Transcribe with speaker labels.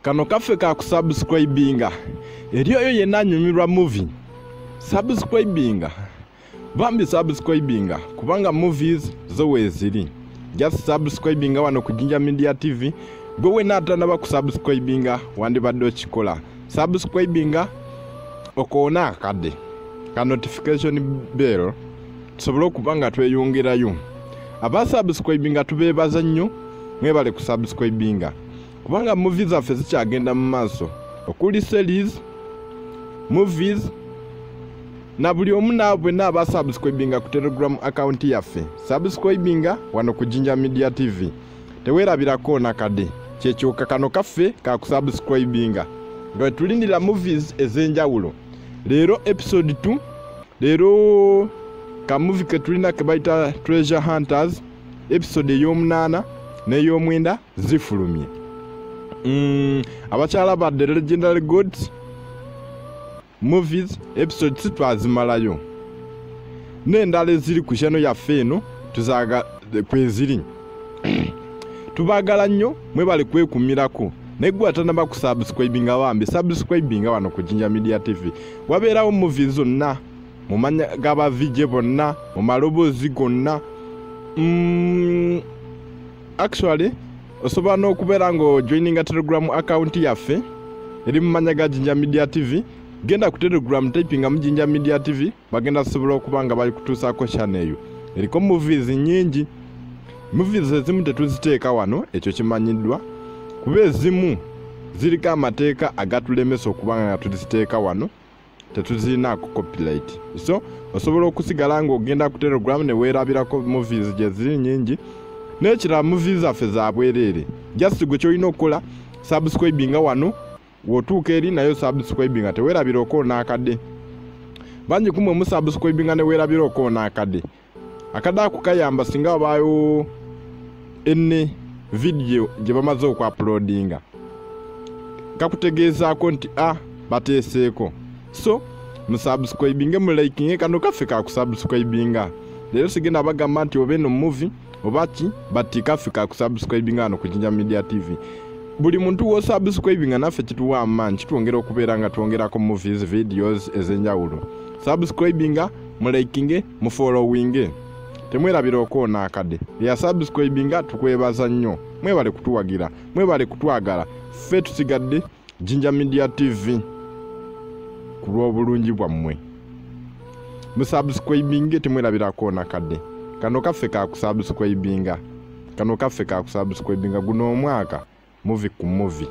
Speaker 1: Kano kaffe ka kusubscribinga. Eriyo yenna anyumirwa movie. Subscribinga. Bambi subscribinga kubanga movies zo weziri. Just subscribinga wano ku Jinja Media TV. Gwe natanaba kusubscribinga wandi badde okikola. Subscribinga okona akade ka notification bell tusobole okubanga tweyongerayo. Aba subscribinga tubebaza nnyo mwebale ku subscribinga. Kubanga movies zaffe zikyagenda mu maaso okuli series movies na buli omu naabwe n'aba subscribinga ku Telegram account yaffe. Subscribinga wano ku Jinja Media TV. Tewerabirako nakade kyekyoka kano kaffe ka kusubscribinga nga tulindira movies ezenjawulo. Leero episode 2 leero ka movie ke tulina ke bayita Treasure Hunters episode ey'omunana n'ey'omwenda zifulumye. Abakyala ba The Legendary Gods movies episode 6 twazimalayo. N'endala eziri ku channel yaffe eno tuzaga kweziri. Tubagala nnyo mwebale kwekumirako. Negwa tanaba ku subscribinga wambi subscribinga wano ku Jinja Media TV. Wabeerawo movies zonna mumanya gaba vije bonna mu malobozi gonna. Actually osobola n'okubeera ngo joininga Telegram account yaffe eri mumanya ga Jinja Media TV. Genda ku Telegram typinga mu Jinja Media TV bagenda sobola okubanga bali kutuusaako channel eyo. Eriko movies nyingi. Movies ezimu tetuziteeka wano ekyo kimanyiddwa. Kuba ezimu zirika amateeka agatulemesa okubanga nga tuziteeka wano tetuzinaako copyright. So osobola okusigala ng'ogenda ku Telegram ne weerabirako movies gye ziri nyingi. N'ekirala movies zaffe za bwereere. Just gwe kyolina okukola subscribinga wano wotuuka eri nayo subscribinga teweerabira okoona akadde. Bangi kumwe mu subscribinga ne weerabira okoona akadde. Akadde ako kayamba singa wabaayo enne video gye bamaze okuploadinga. Kakutegeezaako nti bateeseeko. So musubscribinge mu likinge kano kaffe ka kusubscribinga. Leero sigenda bagamba nti oba eno movie oba ki bati kaffe ka kusubscribinga wano ku Jinja Media TV. Buli muntu wo subscribinga naffe kituwa amaanyi kitwongera okubeera nga twongerako movies videos ezenjawulo. Subscribinga mu likinge mu followinge. Temwerabira okoona akade. Ya subscribinga tukwebaza nnyo. Mwebale kutuwagira, mwebale kutwagala. Ffe tusigadde Jinja Media TV ku lw'obulungi bwammwe. Musubscribinge temwerabira akoona akade. Kano kaffe ka kusubscribinga. Kano kaffe ka kusubscribinga guno omwaka movie ku movie.